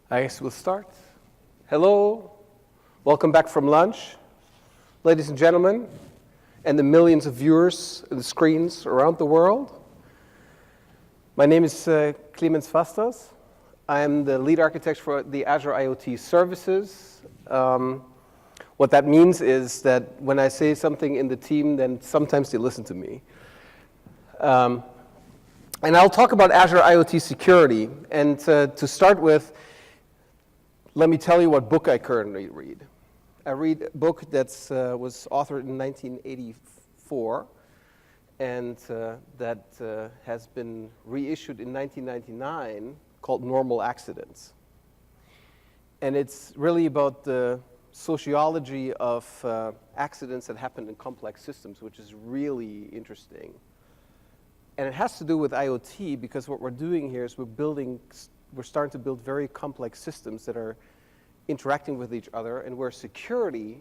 I guess we'll start. Hello, welcome back from lunch, ladies and gentlemen, and the millions of viewers on the screens around the world. My name is Clemens Fastas. I am the lead architect for the Azure IoT services. What that means is that when I say something in the team, then sometimes they listen to me. And I'll talk about Azure IoT security. And to start with, let me tell you what book I currently read. I read a book that was authored in 1984 and that has been reissued in 1999 called Normal Accidents. And it's really about the sociology of accidents that happen in complex systems, which is really interesting. And it has to do with IoT because what we're doing here is we're starting to build very complex systems that are interacting with each other and where security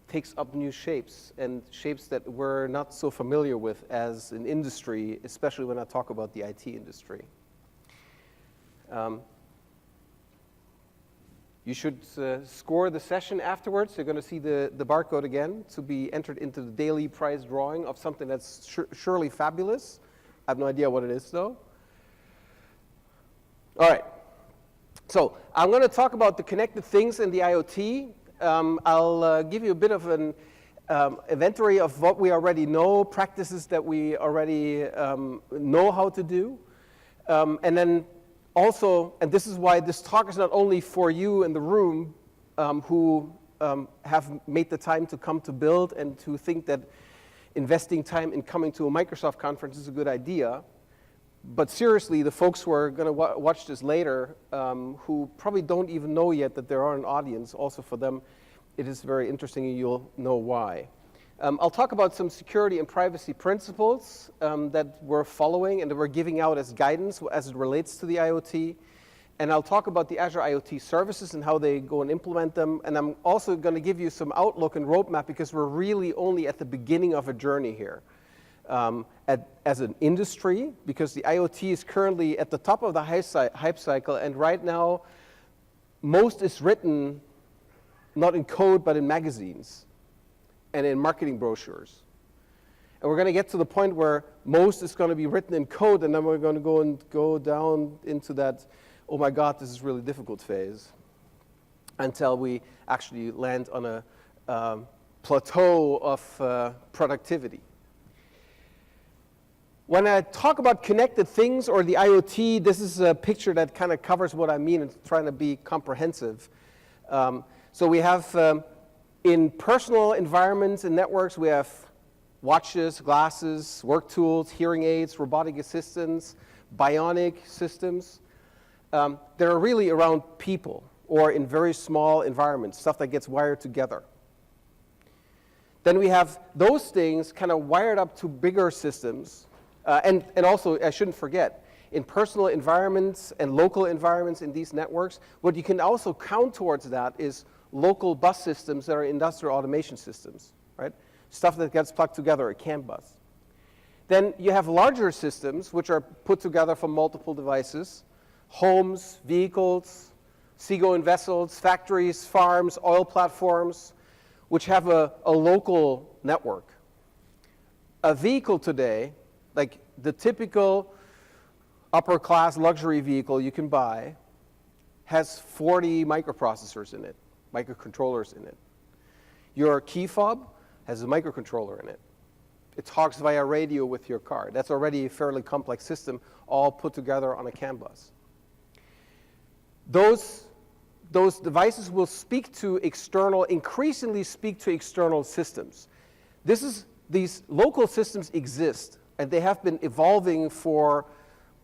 takes up new shapes and shapes that we're not so familiar with as an industry, especially when I talk about the IT industry. You should score the session afterwards. You're going to see the barcode again to be entered into the daily prize drawing of something that's surely fabulous. I have no idea what it is, though. All right. So I'm going to talk about the connected things in the IoT. I'll give you a bit of an inventory of what we already know, practices that we already know how to do. And then also, and this is why this talk is not only for you in the room who have made the time to come to build and to think that investing time in coming to a Microsoft conference is a good idea. But seriously, the folks who are going to watch this later, who probably don't even know yet that there are an audience, also for them, it is very interesting and you'll know why. I'll talk about some security and privacy principles that we're following and that we're giving out as guidance as it relates to the IoT. And I'll talk about the Azure IoT services and how they go and implement them. And I'm also going to give you some outlook and roadmap because we're really only at the beginning of a journey here. As an industry, because the IoT is currently at the top of the hype cycle, and right now, most is written not in code, but in magazines and in marketing brochures. And we're going to get to the point where most is going to be written in code, and then we're going to go down into that, oh my God, this is really difficult phase, until we actually land on a plateau of productivity. When I talk about connected things or the IoT, this is a picture that kind of covers what I mean and trying to be comprehensive. So we have, in personal environments and networks, we have watches, glasses, work tools, hearing aids, robotic assistants, bionic systems. They're really around people or in very small environments, stuff that gets wired together. Then we have those things kind of wired up to bigger systems. And also, I shouldn't forget, in personal environments and local environments in these networks, what you can also count towards that is local bus systems that are industrial automation systems, right? Stuff that gets plugged together, a CAN bus. Then you have larger systems, which are put together from multiple devices, homes, vehicles, seagoing vessels, factories, farms, oil platforms, which have a local network. A vehicle today, like the typical upper-class luxury vehicle you can buy, has 40 microprocessors in it, microcontrollers in it. Your key fob has a microcontroller in it. It talks via radio with your car. That's already a fairly complex system, all put together on a CAN bus. Those devices will increasingly speak to external systems. These local systems exist. And they have been evolving for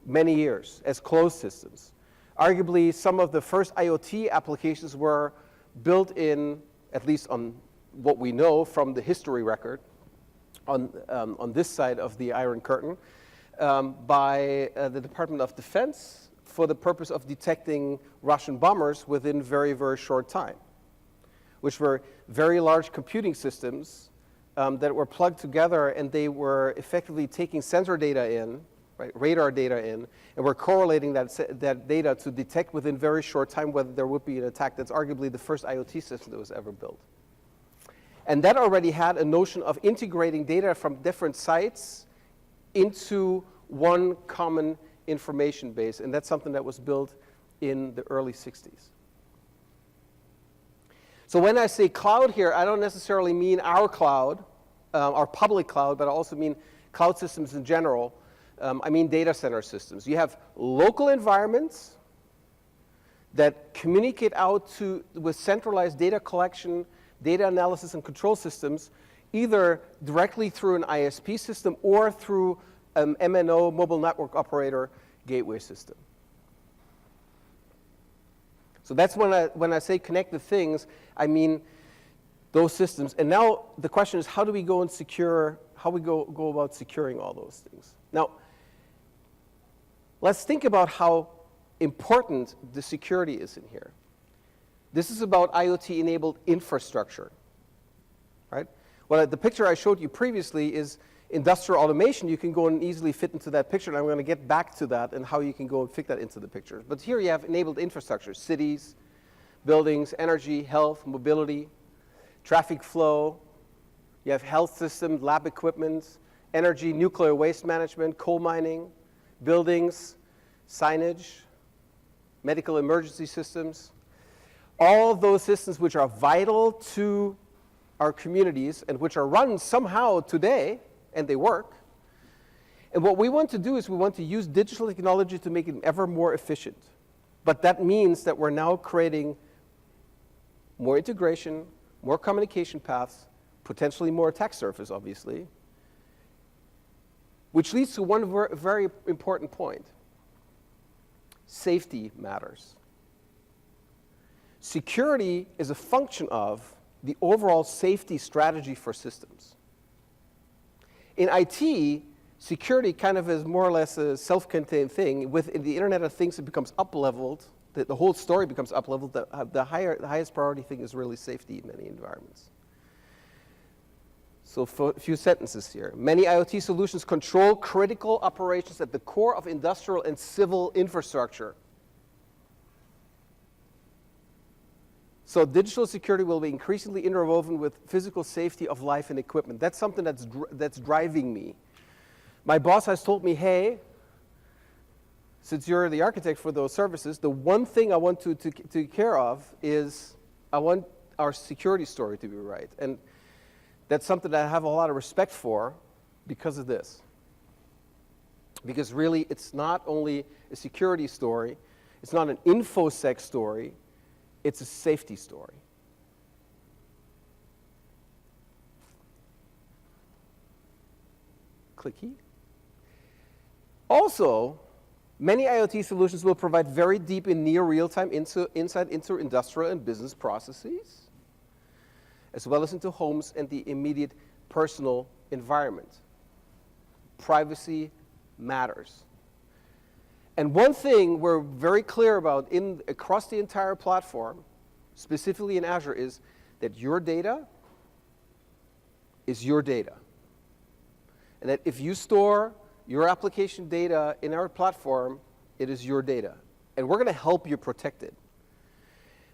many years as closed systems. Arguably, some of the first IoT applications were built in, at least on what we know from the history record, on this side of the Iron Curtain, by the Department of Defense for the purpose of detecting Russian bombers within very, very short time, which were very large computing systems that were plugged together, and they were effectively taking sensor data in right? Radar data in, and we're correlating that data to detect within very short time whether there would be an attack. That's arguably the first IoT system that was ever built. And that already had a notion of integrating data from different sites into one common information base, and that's something that was built in the early 60s. So when I say cloud here, I don't necessarily mean our cloud, our public cloud, but I also mean cloud systems in general. I mean data center systems. You have local environments that communicate out with centralized data collection, data analysis, and control systems, either directly through an ISP system or through an MNO, mobile network operator, gateway system. So that's when I say connected things, I mean those systems. And now the question is, how do we go and secure, how we go about securing all those things? Now, let's think about how important the security is in here. This is about IoT-enabled infrastructure, right? Well, the picture I showed you previously is industrial automation. You can go and easily fit into that picture, and I'm going to get back to that and how you can go and fit that into the picture. But here you have enabled infrastructure, cities, buildings, energy, health, mobility, traffic flow. You have health systems, lab equipment, energy, nuclear waste management, coal mining, buildings, signage, medical emergency systems. All of those systems which are vital to our communities and which are run somehow today, and they work. And what we want to do is we want to use digital technology to make it ever more efficient. But that means that we're now creating more integration, more communication paths, potentially more attack surface, obviously, which leads to one very important point. Safety matters. Security is a function of the overall safety strategy for systems. In IT, security kind of is more or less a self-contained thing. With the Internet of Things, it becomes up-leveled. The whole story becomes up-leveled. The highest priority thing is really safety in many environments. So a few sentences here. Many IoT solutions control critical operations at the core of industrial and civil infrastructure. So digital security will be increasingly interwoven with physical safety of life and equipment. That's something that's driving me. My boss has told me, hey, since you're the architect for those services, the one thing I want to take care of is I want our security story to be right. And that's something that I have a lot of respect for because of this. Because really, it's not only a security story, it's not an InfoSec story, it's a safety story. Clicky. Also, many IoT solutions will provide very deep and near real-time insight into industrial and business processes, as well as into homes and the immediate personal environment. Privacy matters. And one thing we're very clear about across the entire platform, specifically in Azure, is that your data is your data. And that if you store your application data in our platform, it is your data. And we're going to help you protect it.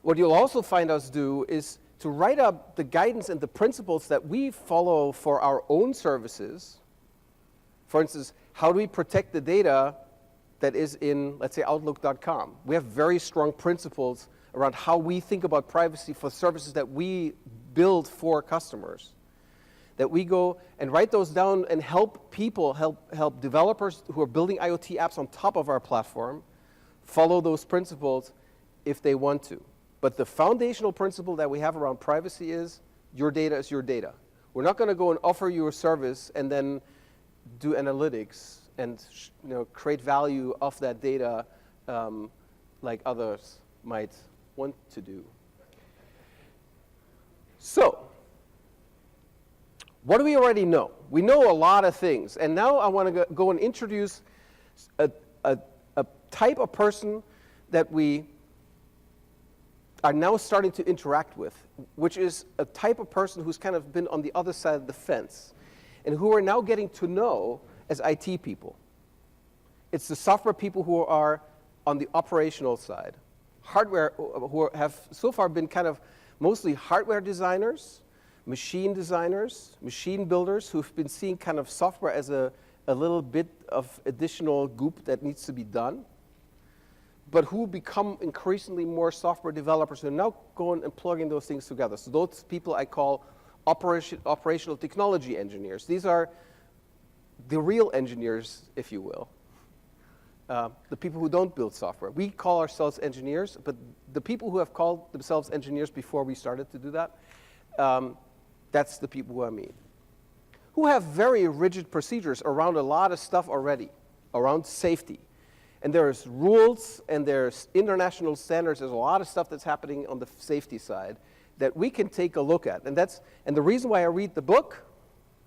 What you'll also find us do is to write up the guidance and the principles that we follow for our own services. For instance, how do we protect the data that is in, let's say, Outlook.com? We have very strong principles around how we think about privacy for services that we build for customers. That we go and write those down and help people, help developers who are building IoT apps on top of our platform follow those principles if they want to. But the foundational principle that we have around privacy is your data is your data. We're not going to go and offer you a service and then do analytics and create value off that data like others might want to do. So, what do we already know? We know a lot of things. And now I want to go and introduce a type of person that we are now starting to interact with, which is a type of person who's kind of been on the other side of the fence and who we're now getting to know as IT people. It's the software people who are on the operational side. Hardware, who have so far been kind of mostly hardware designers, machine builders, who've been seeing kind of software as a little bit of additional goop that needs to be done, but who become increasingly more software developers who are now going and plugging those things together. So those people I call operational technology engineers. These are the real engineers, if you will. The people who don't build software. We call ourselves engineers, but the people who have called themselves engineers before we started to do that, that's the people who I mean. Who have very rigid procedures around a lot of stuff already, around safety. And there's rules and there's international standards. There's a lot of stuff that's happening on the safety side that we can take a look at. And the reason why I read the book,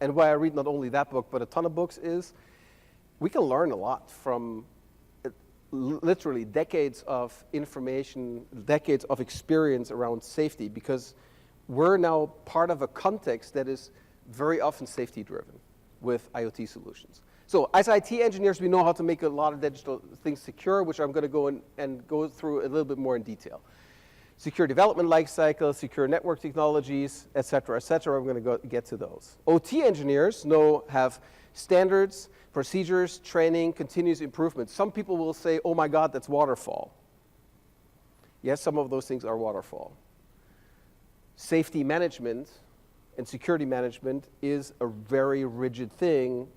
and why I read not only that book, but a ton of books, is we can learn a lot from literally decades of information, decades of experience around safety, because we're now part of a context that is very often safety driven with IoT solutions. So as IT engineers, we know how to make a lot of digital things secure, which I'm going to go and go through a little bit more in detail. Secure development lifecycle, secure network technologies, et cetera, et cetera. I'm going to get to those. OT engineers have standards, procedures, training, continuous improvement. Some people will say, oh my God, that's waterfall. Yes, some of those things are waterfall. Safety management and security management is a very rigid thing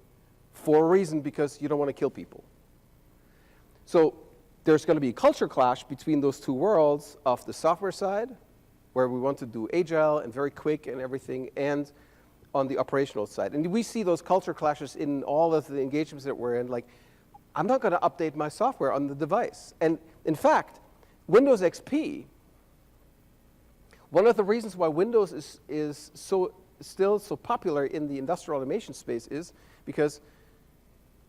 for a reason, because you don't want to kill people. So there's going to be a culture clash between those two worlds of the software side, where we want to do agile and very quick and everything, and on the operational side. And we see those culture clashes in all of the engagements that we're in. Like, I'm not going to update my software on the device. And in fact, Windows XP, one of the reasons why Windows is still so popular in the industrial automation space is because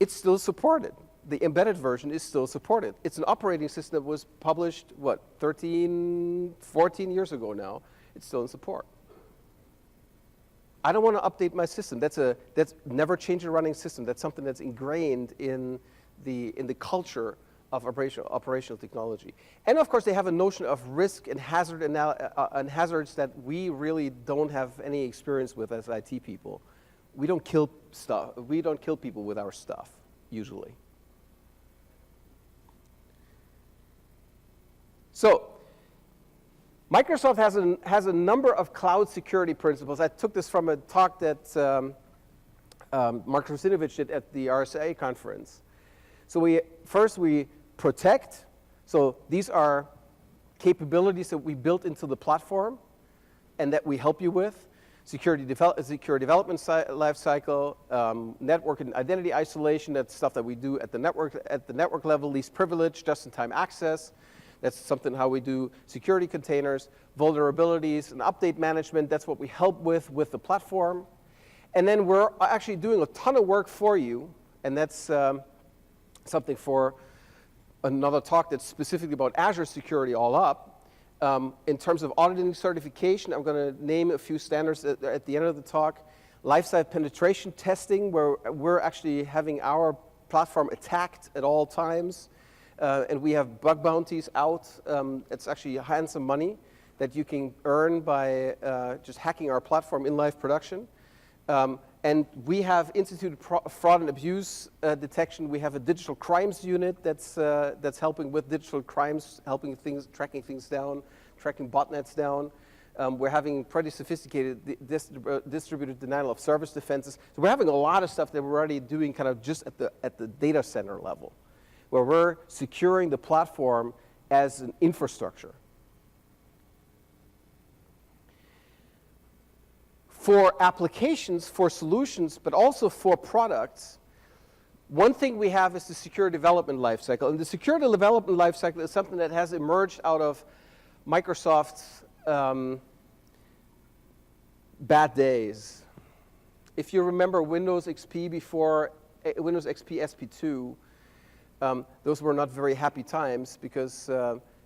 it's still supported. The embedded version is still supported. It's an operating system that was published, 13, 14 years ago now. It's still in support. I don't want to update my system. That's never change a running system. That's something that's ingrained in the culture of operational technology. And of course, they have a notion of risk and hazards that we really don't have any experience with as IT people. We don't kill stuff. We don't kill people with our stuff, usually. So Microsoft has a number of cloud security principles. I took this from a talk that Mark Rusinovich did at the RSA conference. So first we protect. So these are capabilities that we built into the platform and that we help you with. Secure development life cycle, network and identity isolation. That's stuff that we do at the network level. Least privilege, just-in-time access. That's something how we do security containers, vulnerabilities, and update management. That's what we help with the platform. And then we're actually doing a ton of work for you, and that's something for another talk that's specifically about Azure security all up. In terms of auditing certification, I'm going to name a few standards at the end of the talk. Lifecycle penetration testing, where we're actually having our platform attacked at all times. And we have bug bounties out. It's actually handsome money that you can earn by just hacking our platform in live production. And we have instituted fraud and abuse detection. We have a digital crimes unit that's helping with digital crimes, tracking things down, tracking botnets down. We're having pretty sophisticated distributed denial of service defenses. So we're having a lot of stuff that we're already doing kind of just at the data center level, where we're securing the platform as an infrastructure. For applications, for solutions, but also for products, one thing we have is the secure development lifecycle. And the secure development lifecycle is something that has emerged out of Microsoft's bad days. If you remember Windows XP before Windows XP SP2, those were not very happy times, because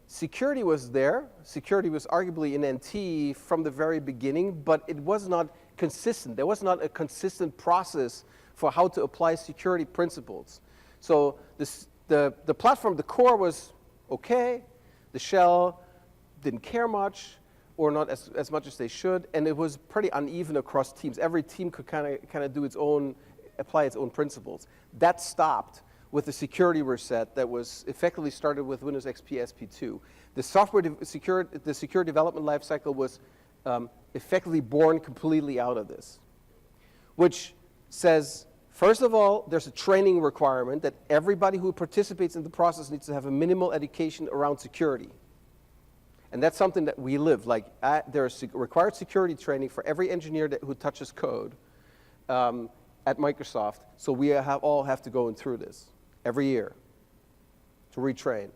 security was there. Security was arguably in NT from the very beginning, but it was not consistent. There was not a consistent process for how to apply security principles. So the platform, the core was okay. The shell didn't care much, or not as much as they should, and it was pretty uneven across teams. Every team could kind of do its own, apply its own principles. That stopped with the security reset that was effectively started with Windows XP SP2. The secure development lifecycle was effectively born completely out of this, which says, first of all, there's a training requirement that everybody who participates in the process needs to have a minimal education around security. And that's something that we live. Like, there's required security training for every engineer who touches code at Microsoft. So we all have to go through this every year to retrain.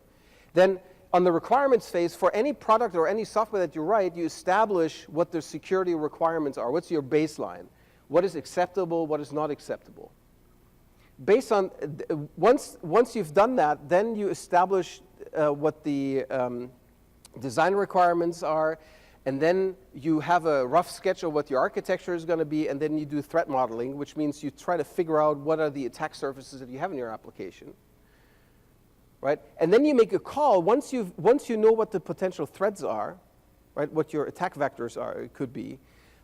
Then on the requirements phase, for any product or any software that you write, you establish what the security requirements are. What's your baseline? What is acceptable? What is not acceptable? Based on, once you've done that, then you establish what the design requirements are, and then you have a rough sketch of what your architecture is going to be, and then you do threat modeling, which means you try to figure out what are the attack surfaces that you have in your application, right? And then you make a call. Once you know what the potential threats are, right, what your attack vectors are, it could be,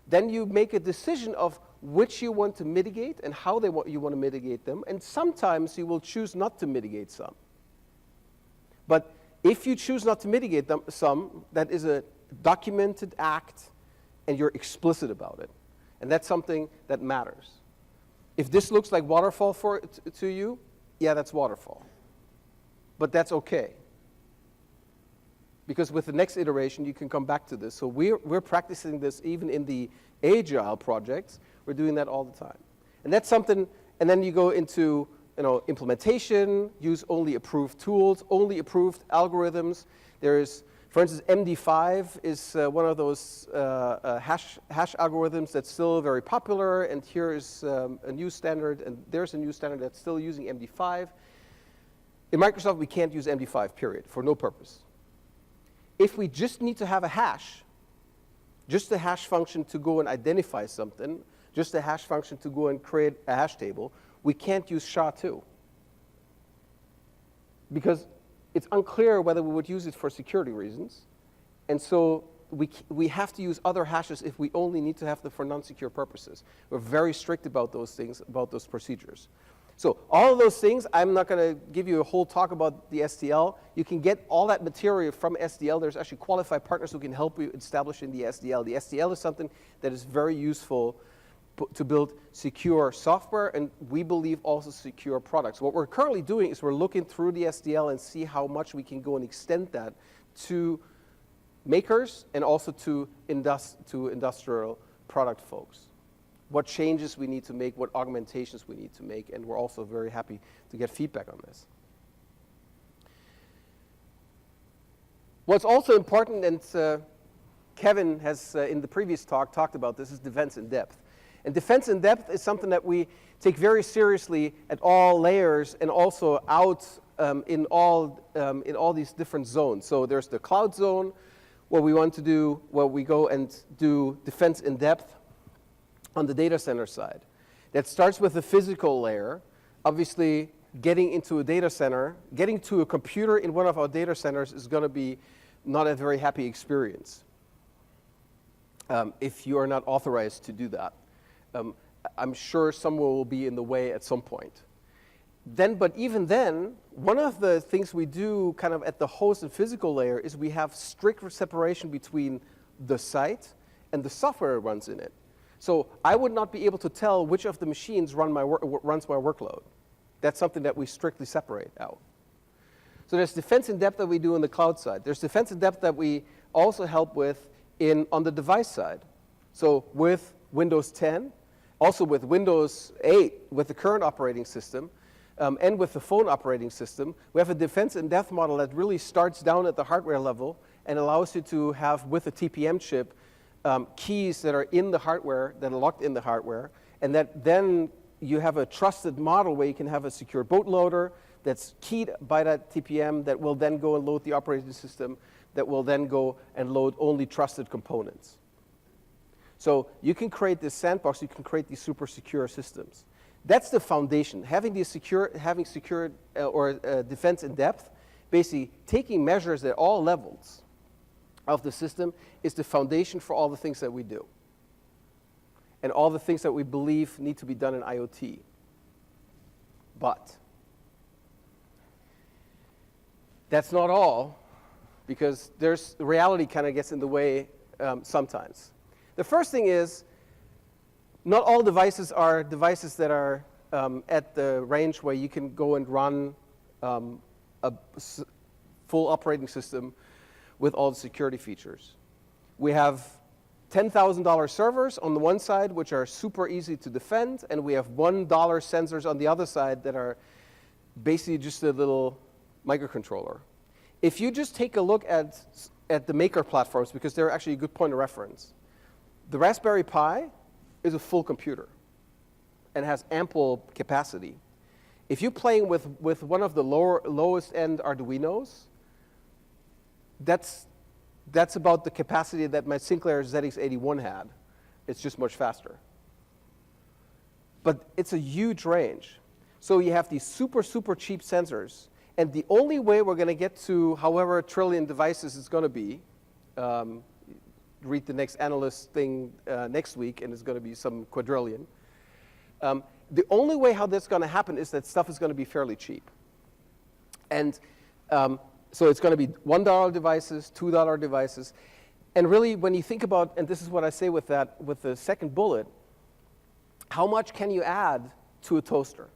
then you make a decision of which you want to mitigate and how you want to mitigate them, and sometimes you will choose not to mitigate some. But if you choose not to mitigate some, that is a documented act, and you're explicit about it. And that's something that matters. If this looks like waterfall to you, yeah, that's waterfall. But that's okay. Because with the next iteration, you can come back to this. So we're practicing this even in the agile projects. We're doing that all the time. And that's something, and then you go into implementation, use only approved tools, only approved algorithms. There's, for instance, MD5 is one of those hash algorithms that's still very popular, and here is a new standard, and there's a new standard that's still using MD5. In Microsoft, we can't use MD5, period, for no purpose. If we just need to have a hash, just a hash function to go and identify something, just a hash function to go and create a hash table, we can't use SHA-2. Because it's unclear whether we would use it for security reasons. And so we have to use other hashes if we only need to have them for non-secure purposes. We're very strict about those things, about those procedures. So all of those things, I'm not going to give you a whole talk about the SDL. You can get all that material from SDL. There's actually qualified partners who can help you establishing the SDL. The SDL is something that is very useful to build secure software, and we believe also secure products. What we're currently doing is we're looking through the SDL and see how much we can go and extend that to makers and also to industrial product folks. What changes we need to make, what augmentations we need to make, and we're also very happy to get feedback on this. What's also important, and Kevin has in the previous talk talked about this, is defense in depth. And defense in depth is something that we take very seriously at all layers and also out in all these different zones. So there's the cloud zone, where we want to do, where we go and do defense in depth on the data center side. That starts with the physical layer. Obviously, getting into a data center, getting to a computer in one of our data centers is going to be not a very happy experience if you are not authorized to do that. I'm sure someone will be in the way at some point. But even then, one of the things we do kind of at the host and physical layer is we have strict separation between the site and the software that runs in it. So I would not be able to tell which of the machines runs my workload. That's something that we strictly separate out. So there's defense in depth that we do on the cloud side. There's defense in depth that we also help with on the device side. So with Windows 10, also with Windows 8, with the current operating system, and with the phone operating system, we have a defense in depth model that really starts down at the hardware level and allows you to have, with a TPM chip, keys that are in the hardware, that are locked in the hardware, and that then you have a trusted model where you can have a secure bootloader that's keyed by that TPM that will then go and load the operating system, that will then go and load only trusted components. So you can create this sandbox, you can create these super secure systems. That's the foundation. Having secure defense in depth, basically taking measures at all levels of the system, is the foundation for all the things that we do and all the things that we believe need to be done in IoT. But that's not all, because reality kind of gets in the way sometimes. The first thing is, not all devices are devices that are at the range where you can go and run a full operating system with all the security features. We have $10,000 servers on the one side, which are super easy to defend, and we have $1 sensors on the other side that are basically just a little microcontroller. If you just take a look at the maker platforms, because they're actually a good point of reference, the Raspberry Pi is a full computer and has ample capacity. If you're playing with one of the lowest end Arduinos, that's about the capacity that my Sinclair ZX81 had. It's just much faster. But it's a huge range. So you have these super, super cheap sensors. And the only way we're going to get to however a trillion devices is going to be, read the next analyst thing next week, and it's going to be some quadrillion. The only way how that's going to happen is that stuff is going to be fairly cheap. And so it's going to be $1 devices, $2 devices. And really, when you think about, and this is what I say with the second bullet, how much can you add to a toaster?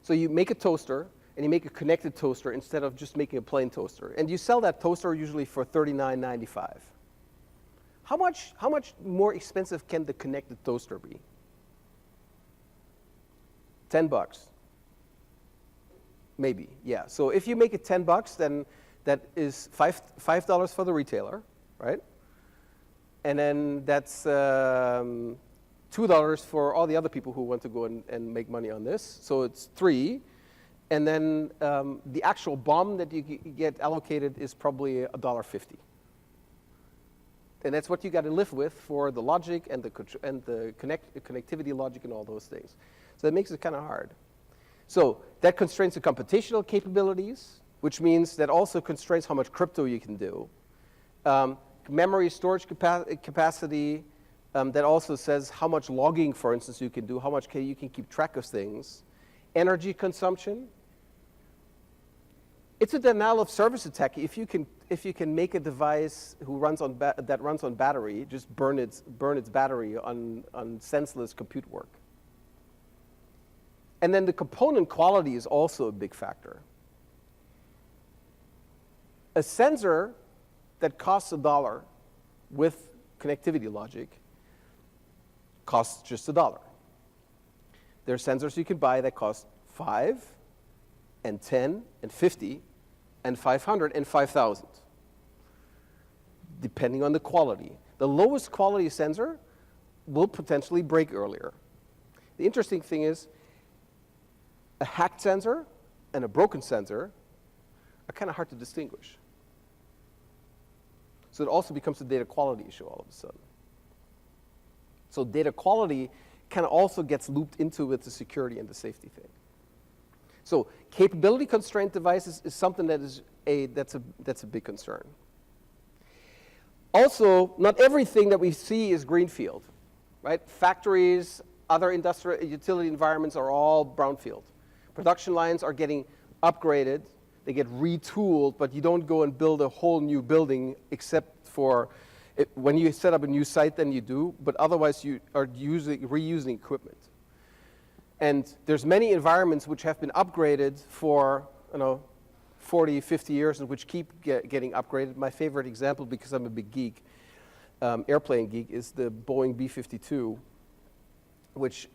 So you make a toaster, and you make a connected toaster instead of just making a plain toaster. And you sell that toaster usually for $39.95. How much more expensive can the connected toaster be? $10. Maybe, yeah. So if you make it $10, then that is $5 for the retailer, right? And then that's $2 for all the other people who want to go and make money on this. So it's $3. And then the actual BOM that you get allocated is probably $1.50. And that's what you got to live with for the logic and the connectivity logic and all those things. So that makes it kind of hard. So that constrains the computational capabilities, which means that also constrains how much crypto you can do. Memory storage capacity, that also says how much logging, for instance, you can do, how much you can keep track of things. Energy consumption. It's a denial of service attack. If you can make a device that runs on battery, just burn its battery on senseless compute work. And then the component quality is also a big factor. A sensor that costs $1 with connectivity logic costs just $1. There are sensors you can buy that cost $5 and $10 and $50 and $500 and $5,000, depending on the quality. The lowest quality sensor will potentially break earlier. The interesting thing is, a hacked sensor and a broken sensor are kind of hard to distinguish. So it also becomes a data quality issue all of a sudden. So data quality kind of also gets looped into with the security and the safety thing. So capability constrained devices is something that's a big concern. Also, not everything that we see is greenfield, right? Factories, other industrial utility environments are all brownfield. Production lines are getting upgraded, they get retooled, but you don't go and build a whole new building except for when you set up a new site, then you do, but otherwise you are reusing equipment. And there's many environments which have been upgraded for 40, 50 years and which keep getting upgraded. My favorite example, because I'm a big geek, airplane geek, is the Boeing B-52, which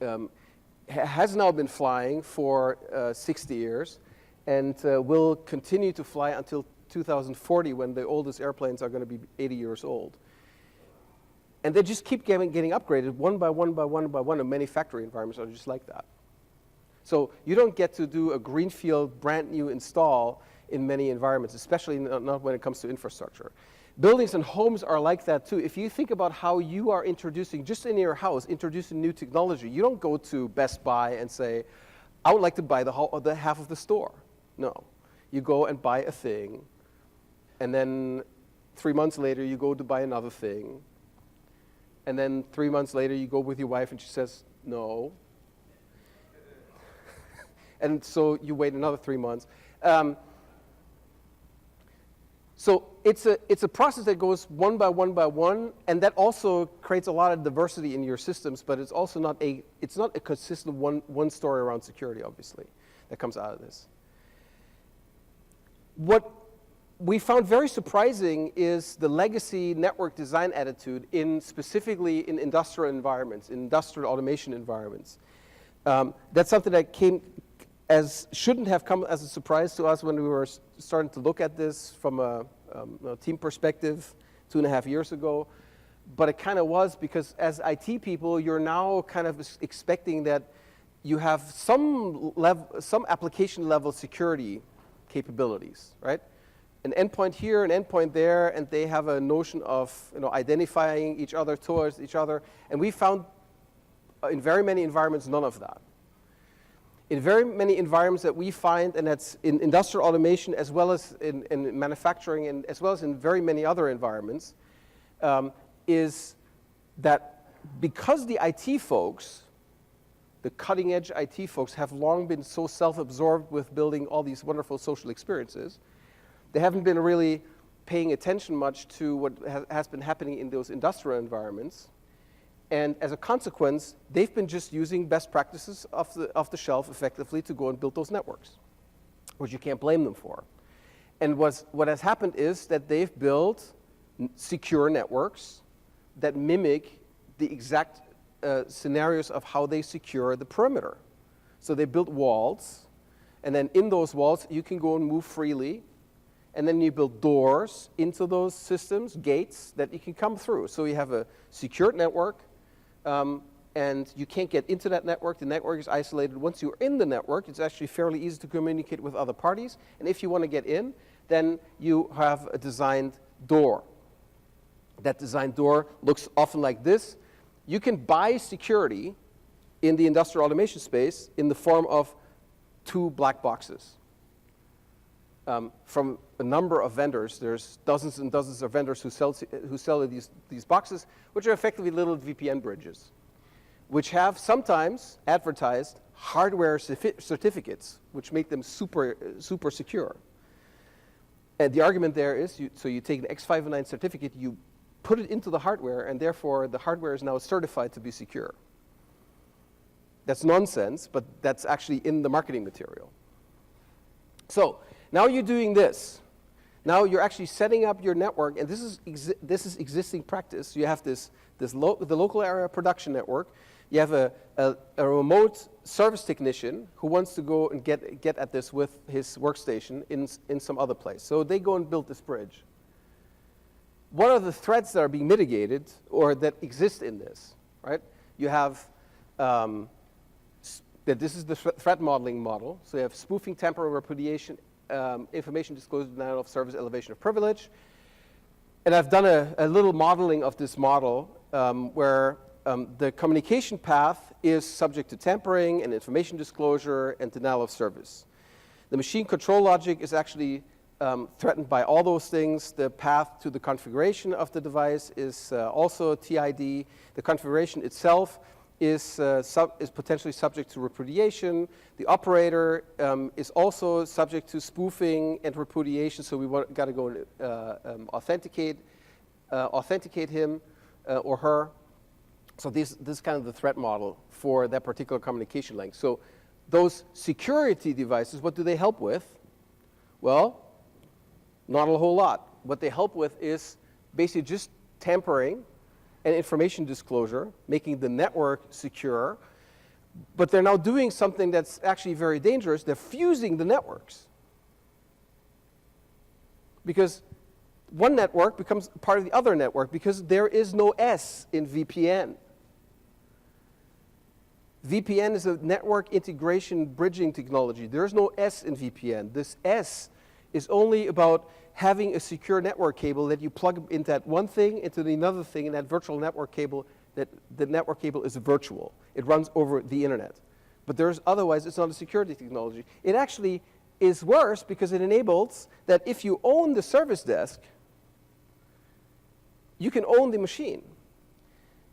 has now been flying for 60 years and will continue to fly until 2040 when the oldest airplanes are going to be 80 years old. And they just keep getting upgraded one by one by one by one, and many factory environments are just like that. So you don't get to do a greenfield brand new install in many environments, especially not when it comes to infrastructure. Buildings and homes are like that too. If you think about how you are introducing, just in your house, introducing new technology, you don't go to Best Buy and say, I would like to buy the half of the store. No. You go and buy a thing, and then 3 months later you go to buy another thing, and then 3 months later you go with your wife and she says, no. And so you wait another 3 months. So it's a process that goes one by one, and that also creates a lot of diversity in your systems, but it's also not a consistent one story around security, obviously, that comes out of this. What we found very surprising is the legacy network design attitude specifically in industrial environments, in industrial automation environments. That's something that shouldn't have come as a surprise to us when we were starting to look at this from a team perspective 2.5 years ago. But it kind of was, because as IT people, you're now kind of expecting that you have some application level security capabilities, right? An endpoint here, an endpoint there, and they have a notion of identifying each other towards each other. And we found in very many environments none of that. In very many environments that we find, and that's in industrial automation as well as in manufacturing and as well as in very many other environments, is that because the IT folks, the cutting edge IT folks, have long been so self-absorbed with building all these wonderful social experiences, they haven't been really paying attention much to what has been happening in those industrial environments. And as a consequence, they've been just using best practices off the shelf effectively to go and build those networks, which you can't blame them for. And what has happened is that they've built secure networks that mimic the exact scenarios of how they secure the perimeter. So they built walls, and then in those walls you can go and move freely, and then you build doors into those systems, gates that you can come through. So you have a secured network, and you can't get into that network. The network is isolated. Once you're in the network, it's actually fairly easy to communicate with other parties. And if you want to get in, then you have a designed door. That designed door looks often like this. You can buy security in the industrial automation space in the form of 2 black boxes. From a number of vendors, there's dozens and dozens of vendors who sell these boxes, which are effectively little VPN bridges, which have sometimes advertised hardware certificates, which make them super secure. And the argument there is, so you take an X509 certificate, you put it into the hardware, and therefore the hardware is now certified to be secure. That's nonsense, but that's actually in the marketing material. So now you're doing this. Now you're actually setting up your network, and this is existing practice. You have the local area production network. You have a remote service technician who wants to go and get at this with his workstation in some other place. So they go and build this bridge. What are the threats that are being mitigated or that exist in this, right? You have that this is the threat modeling model. So you have spoofing, tampering, repudiation, information disclosure, denial of service, elevation of privilege. And I've done a little modeling of this model where the communication path is subject to tampering and information disclosure and denial of service. The machine control logic is actually threatened by all those things. The path to the configuration of the device is also TID. The configuration itself is potentially subject to repudiation. The operator is also subject to spoofing and repudiation, so we got to go and authenticate him or her. So this is kind of the threat model for that particular communication link. So those security devices, what do they help with? Well, not a whole lot. What they help with is basically just tampering and information disclosure, making the network secure. But they're now doing something that's actually very dangerous. They're fusing the networks. Because one network becomes part of the other network because there is no S in VPN. VPN is a network integration bridging technology. There is no S in VPN. This S is only about having a secure network cable that you plug into that one thing, into the another thing, and that virtual network cable, that the network cable is virtual. It runs over the internet. But otherwise, it's not a security technology. It actually is worse because it enables that if you own the service desk, you can own the machine.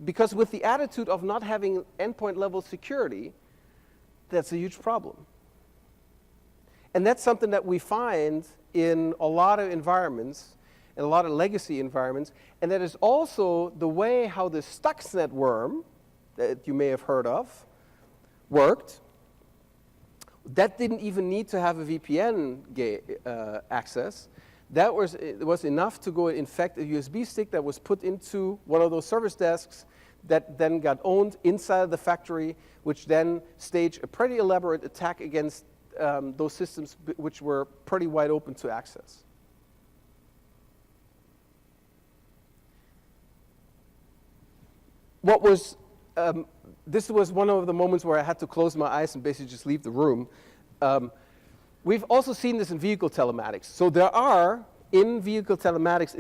Because with the attitude of not having endpoint level security, that's a huge problem. And that's something that we find in a lot of environments, in a lot of legacy environments, and that is also the way how the Stuxnet worm, that you may have heard of, worked. That didn't even need to have a VPN access. It was enough to go infect a USB stick that was put into one of those service desks that then got owned inside of the factory, which then staged a pretty elaborate attack against those systems which were pretty wide open to access. This was one of the moments where I had to close my eyes and basically just leave the room. We've also seen this in vehicle telematics. So there are, in vehicle telematics,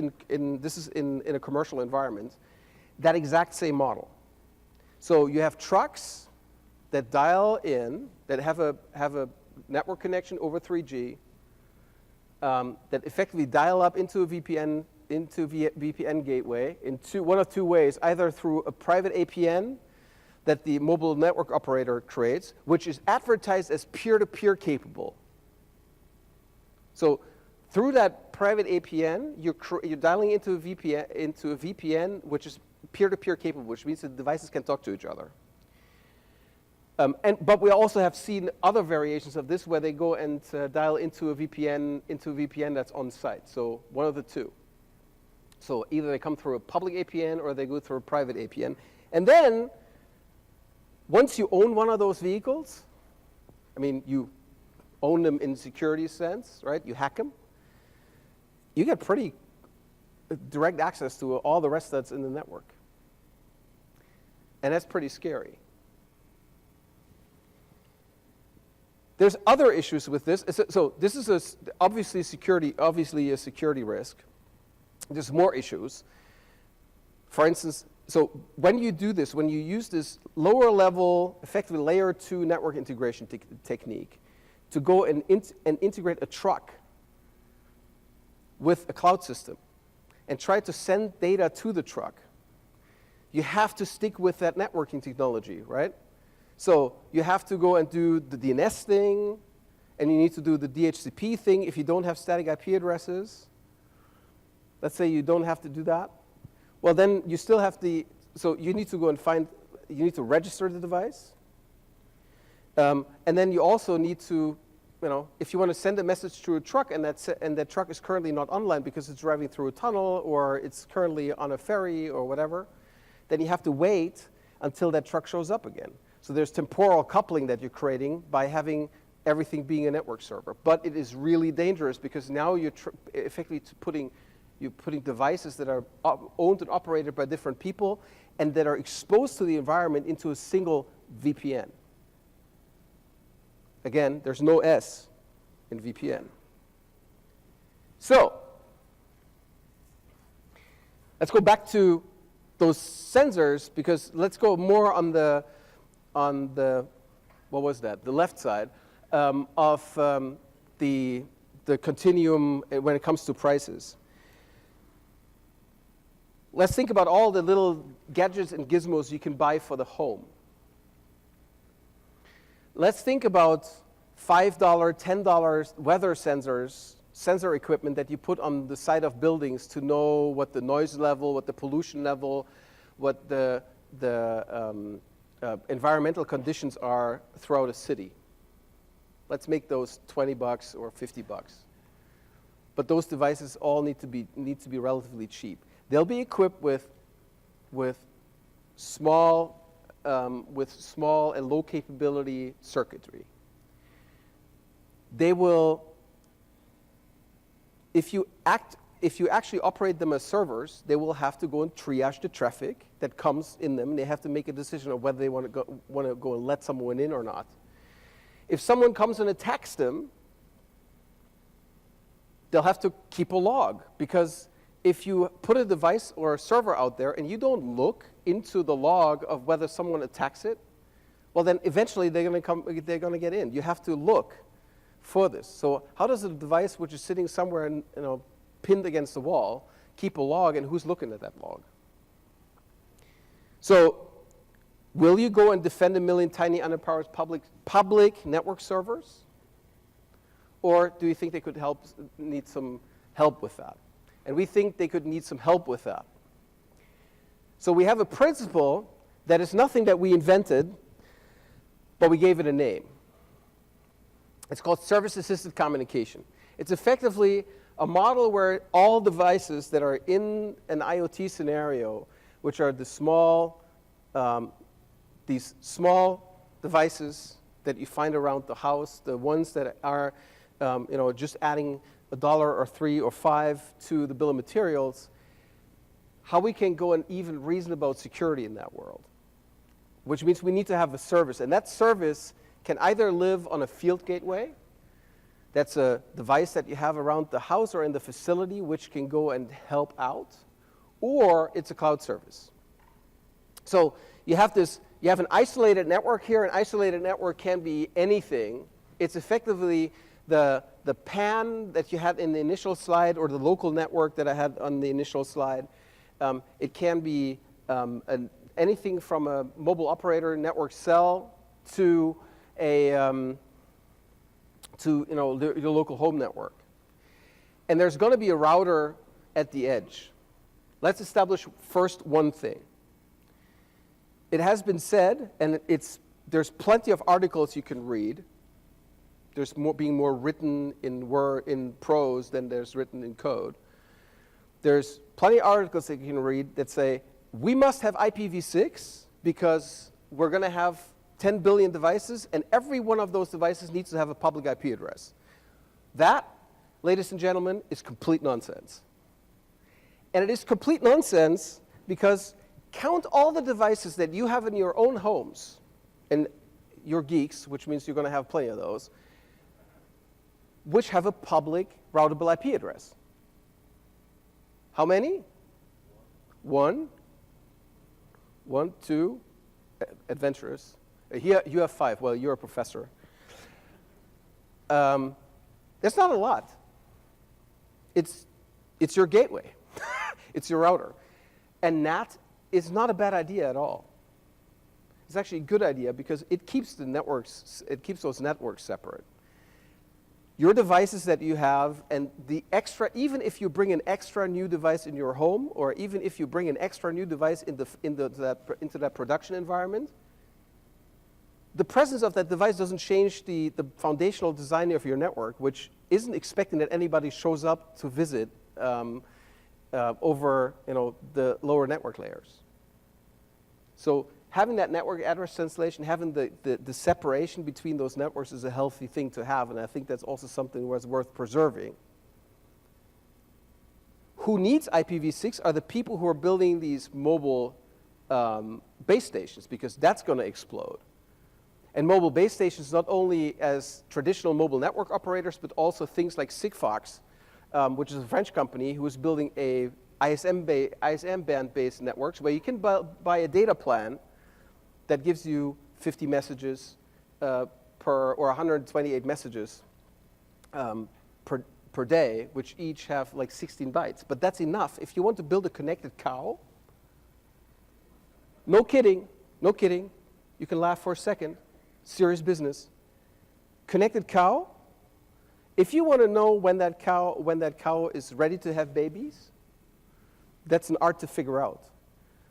this is in a commercial environment, that exact same model. So you have trucks that dial in, that have a network connection over 3G, that effectively dial up into a VPN, VPN gateway in one of two ways, either through a private APN that the mobile network operator creates, which is advertised as peer-to-peer capable. So through that private APN, you're dialing into a VPN, which is peer-to-peer capable, which means the devices can talk to each other. But we also have seen other variations of this where they go and dial into a VPN that's on site. So one of the two. So either they come through a public APN or they go through a private APN. And then once you own one of those vehicles, I mean, you own them in security sense, right? You hack them. You get pretty direct access to all the rest that's in the network. And that's pretty scary. There's other issues with this. So this is obviously a security risk. There's more issues. For instance, so when you do this, when you use this lower level, effectively layer 2 network integration technique to go and integrate a truck with a cloud system and try to send data to the truck, you have to stick with that networking technology, right? So you have to go and do the DNS thing, and you need to do the DHCP thing if you don't have static IP addresses. Let's say you don't have to do that. Well, then you still have so you need to go and you need to register the device. And then you also need to, if you want to send a message to a truck and that truck is currently not online because it's driving through a tunnel or it's currently on a ferry or whatever, then you have to wait until that truck shows up again. So there's temporal coupling that you're creating by having everything being a network server. But it is really dangerous because now you're effectively putting devices that are owned and operated by different people and that are exposed to the environment into a single VPN. Again, there's no S in VPN. So let's go back to those sensors because let's go more on the what was that? The left side of the continuum when it comes to prices. Let's think about all the little gadgets and gizmos you can buy for the home. Let's think about $5, $10 weather sensor equipment that you put on the side of buildings to know what the noise level, what the pollution level, what the environmental conditions are throughout a city. Let's make those $20 or $50. But those devices all need to be relatively cheap. They'll be equipped with small and low capability circuitry. They will, if you actually operate them as servers, they will have to go and triage the traffic that comes in them, and they have to make a decision of whether they want to go and let someone in or not. If someone comes and attacks them, they'll have to keep a log, because if you put a device or a server out there and you don't look into the log of whether someone attacks it, well, then eventually they're going to get in. You have to look for this. So how does a device which is sitting somewhere and, pinned against the wall keep a log, and who's looking at that log? So will you go and defend 1 million tiny unempowered public network servers? Or do you think they could need some help with that? And we think they could need some help with that. So we have a principle that is nothing that we invented, but we gave it a name. It's called service-assisted communication. It's effectively a model where all devices that are in an IoT scenario, which are these small devices that you find around the house, the ones that are just adding $1 or $3 or $5 to the bill of materials, how we can go and even reason about security in that world, which means we need to have a service. And that service can either live on a field gateway, that's a device that you have around the house or in the facility which can go and help out, or it's a cloud service. So you have an isolated network here. An isolated network can be anything. It's effectively the PAN that you had in the initial slide, or the local network that I had on the initial slide. It can be anything from a mobile operator network cell to your local home network. And there's going to be a router at the edge. Let's establish first one thing. It has been said, and there's plenty of articles you can read. There's being more written in prose than there's written in code. There's plenty of articles that you can read that say, we must have IPv6 because we're going to have 10 billion devices, and every one of those devices needs to have a public IP address. That, ladies and gentlemen, is complete nonsense. And it is complete nonsense because count all the devices that you have in your own homes, and you're geeks, which means you're going to have plenty of those, which have a public routable IP address. How many? One, two, adventurous. Here you have 5. Well, you're a professor. That's not a lot. It's your gateway. It's your router. And NAT is not a bad idea at all. It's actually a good idea because it keeps those networks separate. Your devices that you have, and even if you bring an extra new device in your home, or even if you bring an extra new device into that production environment, the presence of that device doesn't change the foundational design of your network, which isn't expecting that anybody shows up to visit over the lower network layers. So having that network address translation, having the separation between those networks is a healthy thing to have, and I think that's also something that's worth preserving. Who needs IPv6 are the people who are building these mobile base stations, because that's going to explode. And mobile base stations, not only as traditional mobile network operators, but also things like Sigfox, which is a French company who is building a ISM band-based networks where you can buy a data plan that gives you 50 messages or 128 messages per day, which each have like 16 bytes. But that's enough. If you want to build a connected cow, no kidding, you can laugh for a second, serious business. Connected cow, if you want to know when that cow is ready to have babies, that's an art to figure out.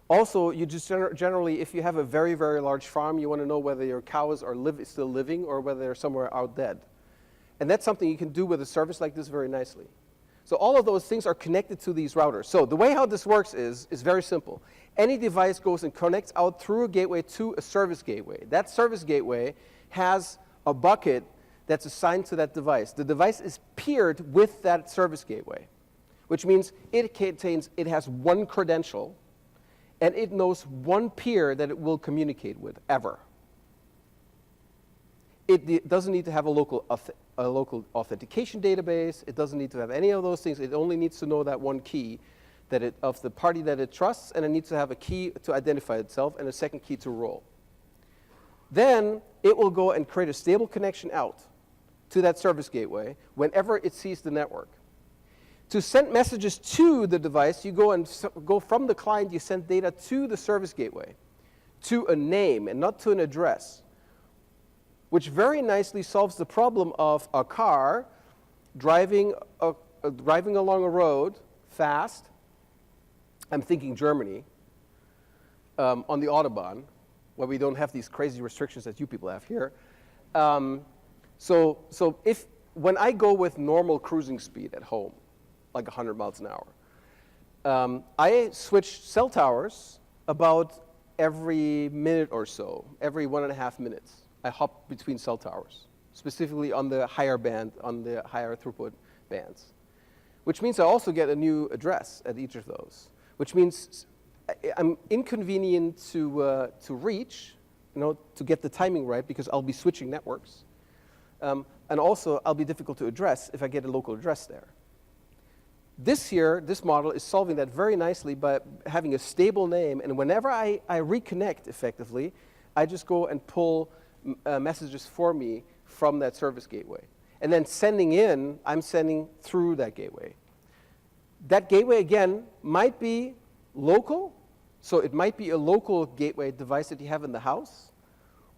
Also, you just generally, if you have a very, very large farm, you want to know whether your cows are still living or whether they're somewhere out dead. And that's something you can do with a service like this very nicely. So all of those things are connected to these routers. So the way how this works is very simple. Any device goes and connects out through a gateway to a service gateway. That service gateway has a bucket that's assigned to that device. The device is peered with that service gateway, which means it has one credential, and it knows one peer that it will communicate with, ever. It doesn't need to have a local a local authentication database. It doesn't need to have any of those things. It only needs to know that one key of the party that it trusts, and it needs to have a key to identify itself and a second key to role. Then it will go and create a stable connection out to that service gateway whenever it sees the network. To send messages to the device, you go from the client, you send data to the service gateway, to a name and not to an address, which very nicely solves the problem of a car driving along a road fast. I'm thinking Germany, on the Autobahn, where we don't have these crazy restrictions that you people have here. So when I go with normal cruising speed at home, like 100 miles an hour, I switch cell towers about every minute or so, every 1.5 minutes. I hop between cell towers, specifically on the higher band, on the higher throughput bands, which means I also get a new address at each of those, which means I'm inconvenient to reach, to get the timing right, because I'll be switching networks. And also, I'll be difficult to address if I get a local address there. This model is solving that very nicely by having a stable name, and whenever I reconnect effectively, I just go and pull messages for me from that service gateway. And then I'm sending through that gateway. That gateway, again, might be local, so it might be a local gateway device that you have in the house,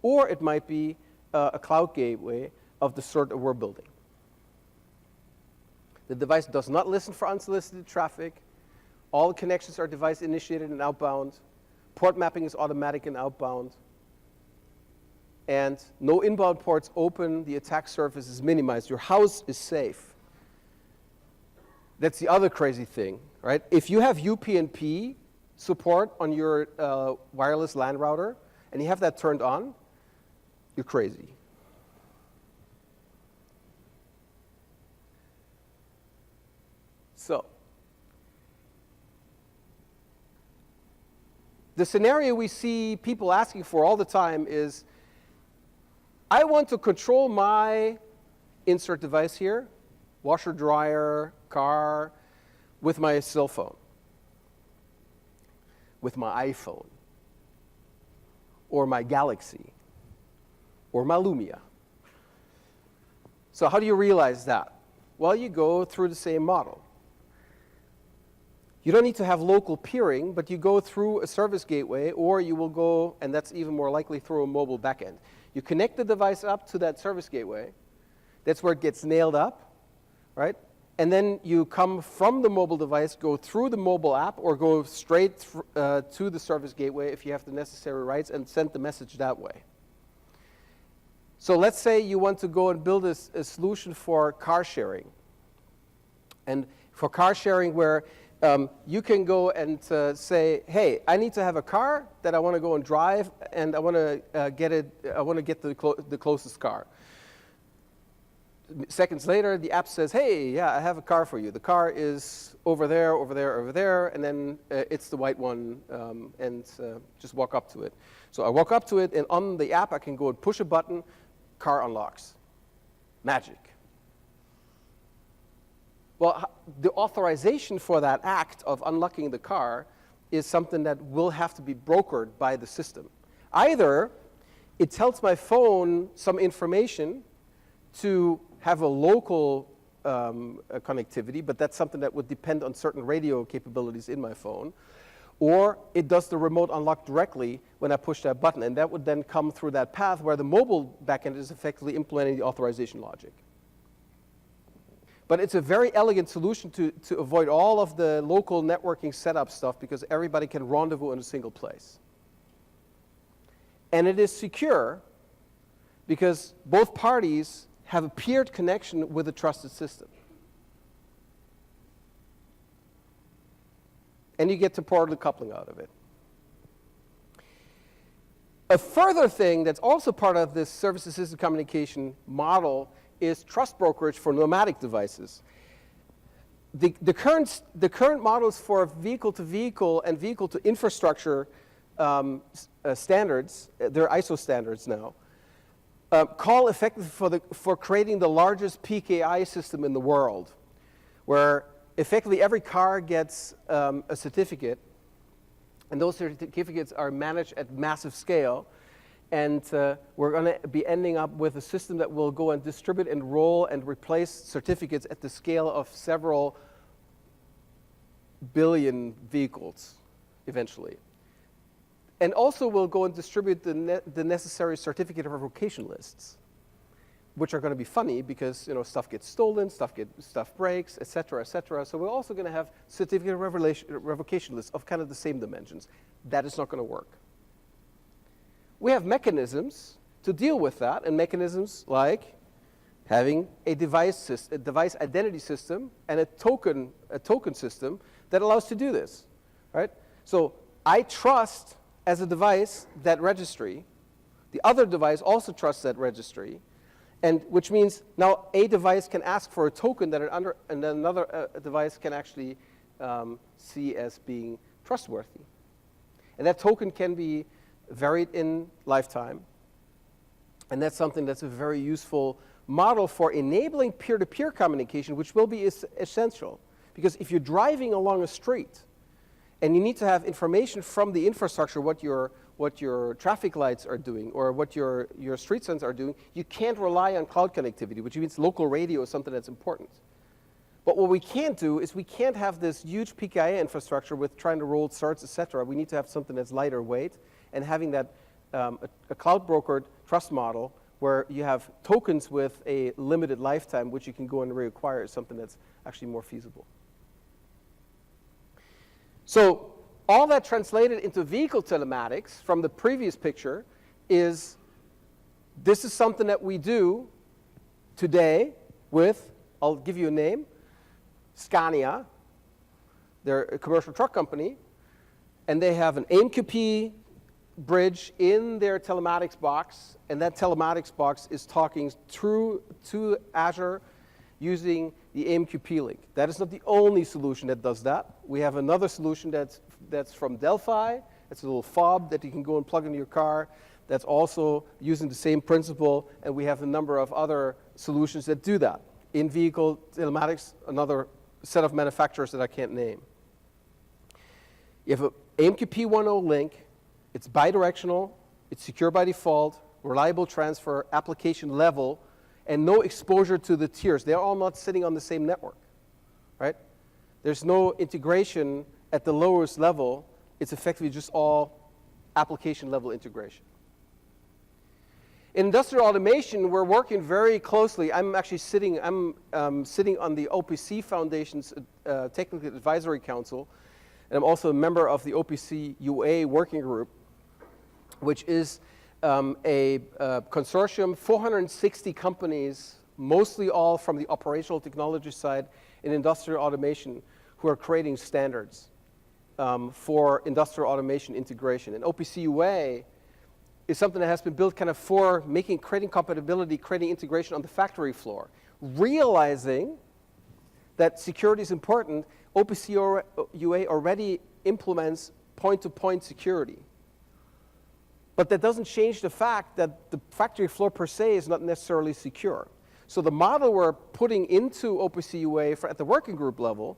or it might be a cloud gateway of the sort that we're building. The device does not listen for unsolicited traffic. All connections are device initiated and outbound. Port mapping is automatic and outbound. And no inbound ports open. The attack surface is minimized. Your house is safe. That's the other crazy thing, right? If you have UPnP support on your wireless LAN router and you have that turned on, you're crazy. So, the scenario we see people asking for all the time is, I want to control my insert device here, washer, dryer, car, with my cell phone, with my iPhone, or my Galaxy, or my Lumia. So how do you realize that? Well, you go through the same model. You don't need to have local peering, but you go through a service gateway, or you will go, and that's even more likely, through a mobile backend. You connect the device up to that service gateway. That's where it gets nailed up, right? And then you come from the mobile device, go through the mobile app, or go straight to the service gateway if you have the necessary rights, and send the message that way. So let's say you want to go and build a solution for car sharing. And for car sharing where you can go and say, hey, I need to have a car that I want to go and drive, and I want to get the closest car. Seconds later, the app says, hey, yeah, I have a car for you. The car is over there, over there, over there, and then it's the white one, and just walk up to it. So I walk up to it, and on the app, I can go and push a button, car unlocks. Magic. Well, the authorization for that act of unlocking the car is something that will have to be brokered by the system. Either it tells my phone some information to have a local connectivity, but that's something that would depend on certain radio capabilities in my phone, or it does the remote unlock directly when I push that button, and that would then come through that path where the mobile backend is effectively implementing the authorization logic. But it's a very elegant solution to avoid all of the local networking setup stuff, because everybody can rendezvous in a single place. And it is secure because both parties have a peered connection with a trusted system. And you get temporal coupling out of it. A further thing that's also part of this service-assisted communication model is trust brokerage for nomadic devices. The current models for vehicle-to-vehicle and vehicle-to-infrastructure standards, they're ISO standards now, call effectively for creating the largest PKI system in the world, where effectively every car gets a certificate, and those certificates are managed at massive scale. And we're going to be ending up with a system that will go and distribute and roll and replace certificates at the scale of several billion vehicles eventually. And also we'll go and distribute the necessary certificate of revocation lists, which are going to be funny because stuff gets stolen, stuff breaks, et cetera, et cetera. So we're also going to have certificate of revocation lists of kind of the same dimensions. That is not going to work. We have mechanisms to deal with that, and mechanisms like having a device identity system and a token system that allows to do this, right? So I trust as a device that registry. The other device also trusts that registry, and which means now a device can ask for a token that and then another device can actually see as being trustworthy, and that token can be varied in lifetime. And that's something that's a very useful model for enabling peer-to-peer communication, which will be essential. Because if you're driving along a street and you need to have information from the infrastructure, what your traffic lights are doing or what your street signs are doing, you can't rely on cloud connectivity, which means local radio is something that's important. But what we can't do is we can't have this huge PKI infrastructure with trying to roll certs, et cetera. We need to have something that's lighter weight, and having that a cloud brokered trust model where you have tokens with a limited lifetime, which you can go and reacquire, is something that's actually more feasible. So all that translated into vehicle telematics from the previous picture is this is something that we do today with, I'll give you a name, Scania. They're a commercial truck company, and they have an AMQP bridge in their telematics box, and that telematics box is talking through to Azure using the AMQP link. That is not the only solution that does that. We have another solution that's from Delphi. It's a little fob that you can go and plug into your car. That's also using the same principle, and we have a number of other solutions that do that. In-vehicle telematics, another set of manufacturers that I can't name. You have an AMQP 1.0 link. It's bidirectional, it's secure by default, reliable transfer, application level, and no exposure to the tiers. They're all not sitting on the same network, right? There's no integration at the lowest level. It's effectively just all application level integration. In industrial automation, we're working very closely. I'm sitting on the OPC Foundation's Technical Advisory Council, and I'm also a member of the OPC UA working group, which is a consortium, 460 companies, mostly all from the operational technology side in industrial automation, who are creating standards for industrial automation integration. And OPC UA is something that has been built kind of for creating compatibility, creating integration on the factory floor. Realizing that security is important, OPC UA already implements point-to-point security. But that doesn't change the fact that the factory floor per se is not necessarily secure. So the model we're putting into OPC UA at the working group level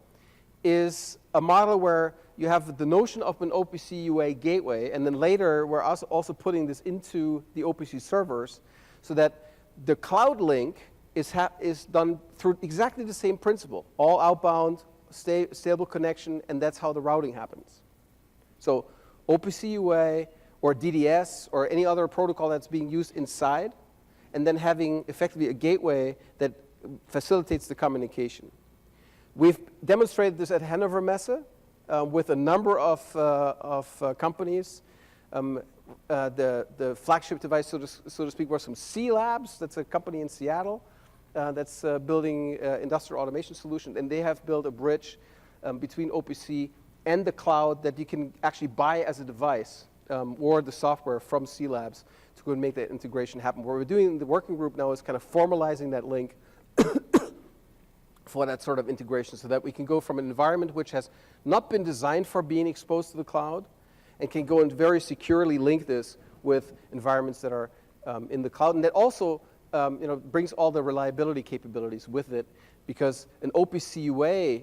is a model where you have the notion of an OPC UA gateway, and then later we're also putting this into the OPC servers so that the cloud link is done through exactly the same principle, all outbound, stable connection, and that's how the routing happens. So OPC UA or DDS or any other protocol that's being used inside, and then having effectively a gateway that facilitates the communication. We've demonstrated this at Hannover Messe with a number of companies. The flagship device, so to speak, was from C Labs. That's a company in Seattle that's building industrial automation solutions, and they have built a bridge between OPC and the cloud that you can actually buy as a device or the software from C Labs to go and make that integration happen. What we're doing in the working group now is kind of formalizing that link for that sort of integration so that we can go from an environment which has not been designed for being exposed to the cloud and can go and very securely link this with environments that are in the cloud. And that also brings all the reliability capabilities with it, because an OPC UA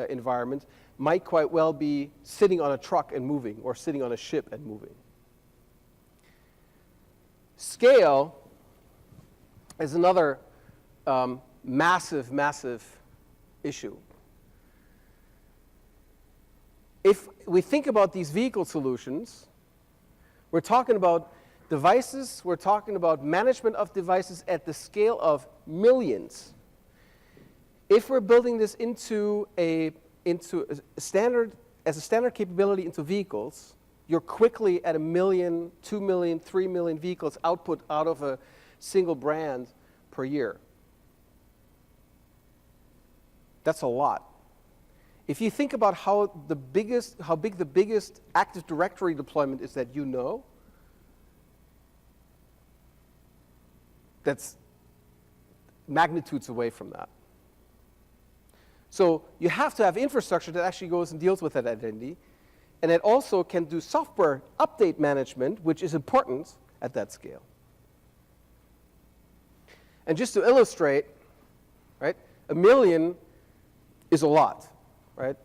environment might quite well be sitting on a truck and moving, or sitting on a ship and moving. Scale is another massive, massive issue. If we think about these vehicle solutions, we're talking about devices, we're talking about management of devices at the scale of millions. If we're building this into a standard, as a standard capability into vehicles, you're quickly at 1 million, 2 million, 3 million vehicles output out of a single brand per year. That's a lot. If you think about how big the biggest Active Directory deployment is that you know, that's magnitudes away from that. So you have to have infrastructure that actually goes and deals with that identity, and it also can do software update management, which is important at that scale. And just to illustrate, right, 1 million is a lot, right?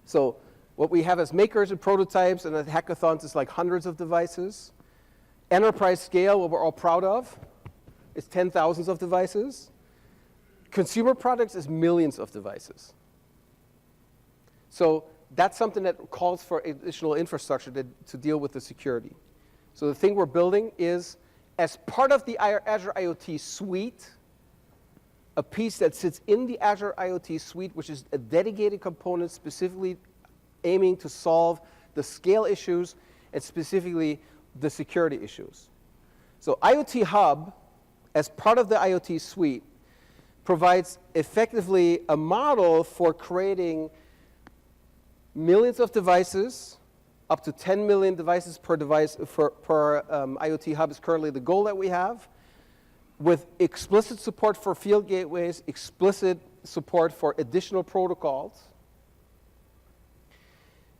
So what we have as makers and prototypes and at hackathons is like hundreds of devices. Enterprise scale, what we're all proud of, is 10,000s of devices. Consumer products is millions of devices. So that's something that calls for additional infrastructure to deal with the security. So the thing we're building is, as part of the Azure IoT suite, a piece that sits in the Azure IoT suite, which is a dedicated component specifically aiming to solve the scale issues and specifically the security issues. So IoT Hub, as part of the IoT suite, provides effectively a model for creating millions of devices, up to 10 million devices per device per IoT Hub is currently the goal that we have, with explicit support for field gateways, explicit support for additional protocols,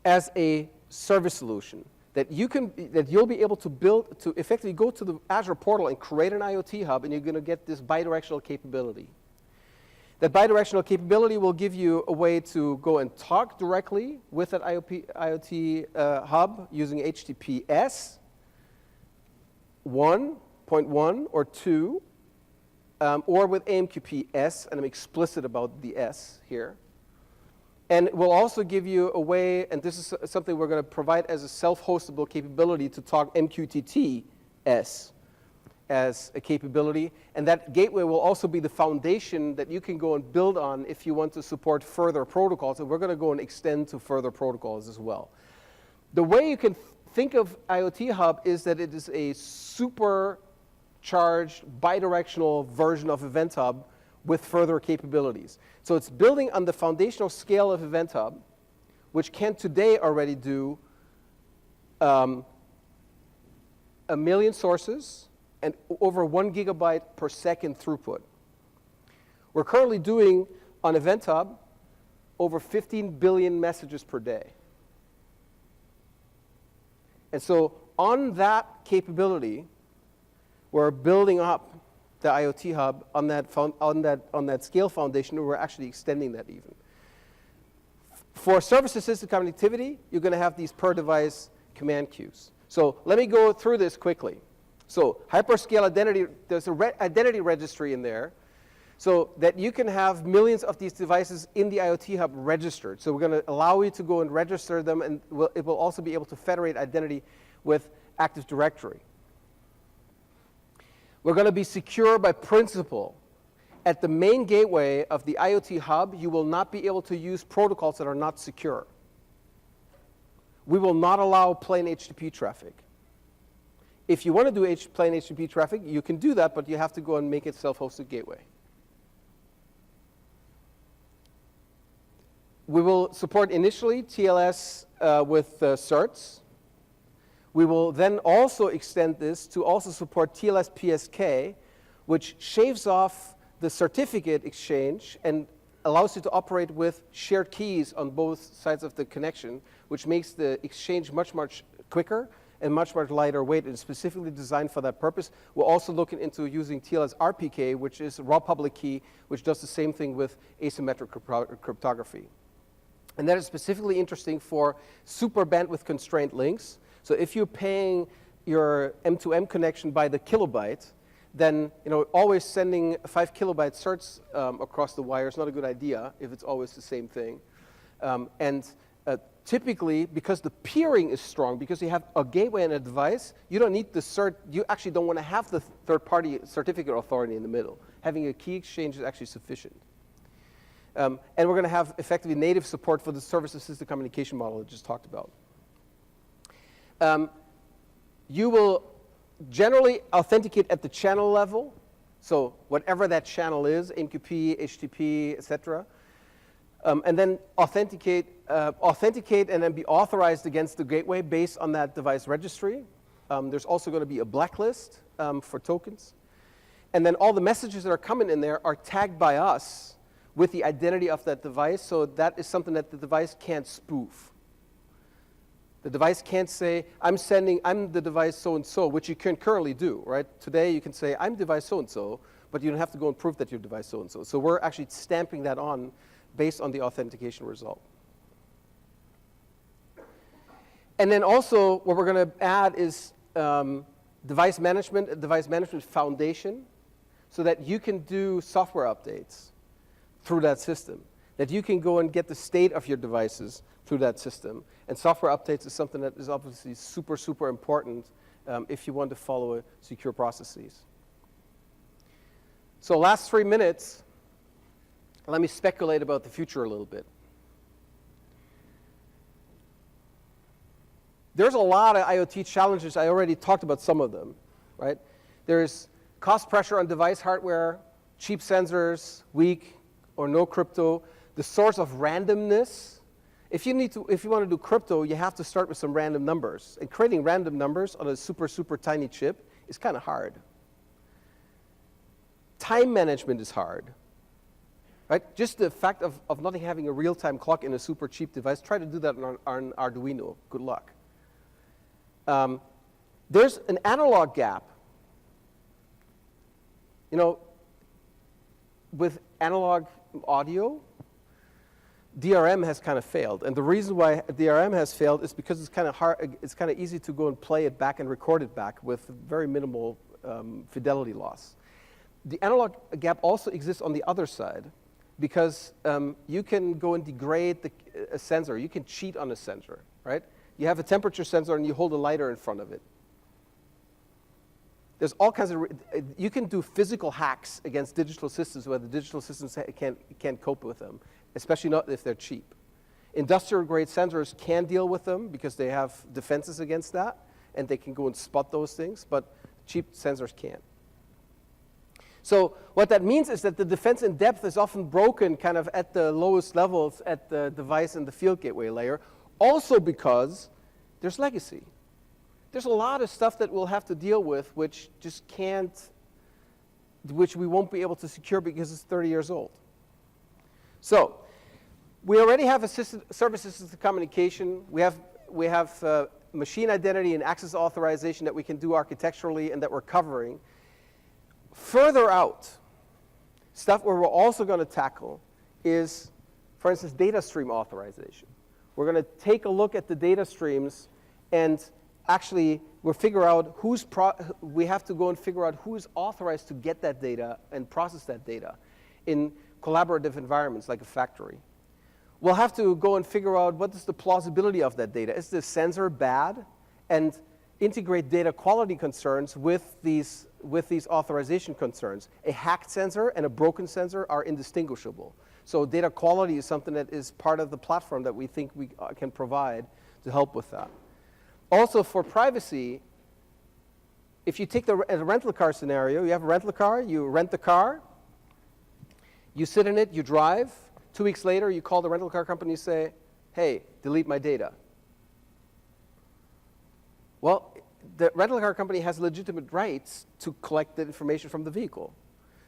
as a service solution that you'll be able to build, to effectively go to the Azure portal and create an IoT Hub, and you're going to get this bidirectional capability. That bidirectional capability will give you a way to go and talk directly with that IoT Hub using HTTPS 1.1 or 2, or with AMQP-S, and I'm explicit about the S here. And it will also give you a way, and this is something we're going to provide as a self-hostable capability, to talk MQTT-S as a capability. And that gateway will also be the foundation that you can go and build on if you want to support further protocols. And we're going to go and extend to further protocols as well. The way you can think of IoT Hub is that it is a supercharged bidirectional version of Event Hub with further capabilities. So it's building on the foundational scale of Event Hub, which can today already do 1 million sources and over 1 gigabyte per second throughput. We're currently doing on Event Hub over 15 billion messages per day. And so on that capability, we're building up the IoT Hub on that scale foundation, and we're actually extending that even. For service-assisted connectivity, you're going to have these per-device command queues. So let me go through this quickly. So hyperscale identity, there's an identity registry in there, so that you can have millions of these devices in the IoT Hub registered. So we're going to allow you to go and register them, and it will also be able to federate identity with Active Directory. We're going to be secure by principle. At the main gateway of the IoT Hub, you will not be able to use protocols that are not secure. We will not allow plain HTTP traffic. If you want to do plain HTTP traffic, you can do that, but you have to go and make it self-hosted gateway. We will support initially TLS with certs. We will then also extend this to also support TLS PSK, which shaves off the certificate exchange and allows you to operate with shared keys on both sides of the connection, which makes the exchange much, much quicker and much, much lighter weight, and specifically designed for that purpose. We're also looking into using TLS RPK, which is raw public key, which does the same thing with asymmetric cryptography. And that is specifically interesting for super bandwidth constrained links. So if you're paying your M2M connection by the kilobyte, then always sending 5 kilobyte certs across the wire is not a good idea if it's always the same thing. Typically, because the peering is strong, because you have a gateway and a device, you don't need the cert. You actually don't want to have the third-party certificate authority in the middle. Having a key exchange is actually sufficient. And we're going to have effectively native support for the service-assisted communication model I just talked about. You will generally authenticate at the channel level, so whatever that channel is, MQP, HTTP, etc. And then authenticate and then be authorized against the gateway based on that device registry. There's also going to be a blacklist for tokens. And then all the messages that are coming in there are tagged by us with the identity of that device, so that is something that the device can't spoof. The device can't say, I'm the device so-and-so, which you can currently do, right? Today you can say, I'm device so-and-so, but you don't have to go and prove that you're device so-and-so. So we're actually stamping that on based on the authentication result. And then also what we're going to add is device management, a device management foundation, so that you can do software updates through that system, that you can go and get the state of your devices through that system. And software updates is something that is obviously super, super important if you want to follow secure processes. So last 3 minutes, let me speculate about the future a little bit. There's a lot of IoT challenges. I already talked about some of them, right? There's cost pressure on device hardware, cheap sensors, weak or no crypto, the source of randomness. If you want to do crypto, you have to start with some random numbers. And creating random numbers on a super, super tiny chip is kind of hard. Time management is hard. Right? Just the fact of not having a real-time clock in a super cheap device, try to do that on Arduino. Good luck. There's an analog gap. With analog audio, DRM has kind of failed. And the reason why DRM has failed is because it's kind of hard, it's kind of easy to go and play it back and record it back with very minimal fidelity loss. The analog gap also exists on the other side, because you can go and degrade a sensor. You can cheat on a sensor, right? You have a temperature sensor and you hold a lighter in front of it. There's all kinds of, you can do physical hacks against digital systems where the digital systems can't cope with them, especially not if they're cheap. Industrial grade sensors can deal with them because they have defenses against that, and they can go and spot those things, but cheap sensors can't. So what that means is that the defense in depth is often broken kind of at the lowest levels at the device and the field gateway layer, also because there's legacy. There's a lot of stuff that we'll have to deal with which just can't, which we won't be able to secure because it's 30 years old. So we already have service-assisted communication. We have machine identity and access authorization that we can do architecturally and that we're covering. Further out, stuff where we're also going to tackle is, for instance, data stream authorization. We're going to take a look at the data streams and actually we'll figure out we have to go and figure out who is authorized to get that data and process that data in collaborative environments like a factory. We'll have to go and figure out what is the plausibility of that data. Is the sensor bad? And integrate data quality concerns with these authorization concerns. A hacked sensor and a broken sensor are indistinguishable. So data quality is something that is part of the platform that we think we can provide to help with that. Also for privacy, if you take the rental car scenario, you have a rental car, you rent the car, you sit in it, you drive. 2 weeks later, you call the rental car company and say, hey, delete my data. Well, the rental car company has legitimate rights to collect the information from the vehicle.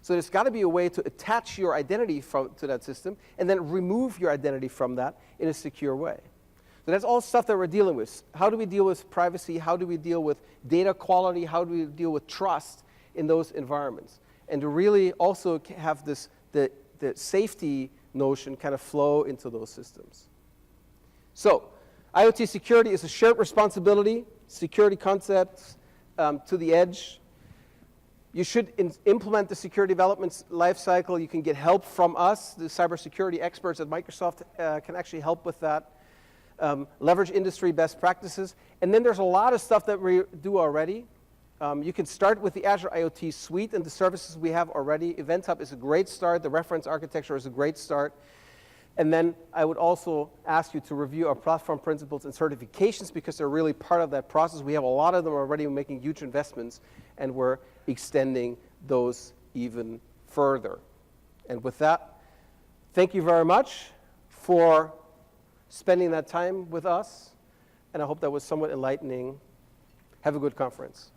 So there's got to be a way to attach your identity to that system and then remove your identity from that in a secure way. So that's all stuff that we're dealing with. How do we deal with privacy? How do we deal with data quality? How do we deal with trust in those environments? And to really also have this, the safety notion kind of flow into those systems. So IoT security is a shared responsibility, security concepts to the edge. You should implement the security development lifecycle. You can get help from us. The cybersecurity experts at Microsoft can actually help with that. Leverage industry best practices. And then there's a lot of stuff that we do already. You can start with the Azure IoT suite and the services we have already. Event Hub is a great start. The reference architecture is a great start. And then I would also ask you to review our platform principles and certifications because they're really part of that process. We have a lot of them already making huge investments, and we're extending those even further. And with that, thank you very much for spending that time with us, and I hope that was somewhat enlightening. Have a good conference.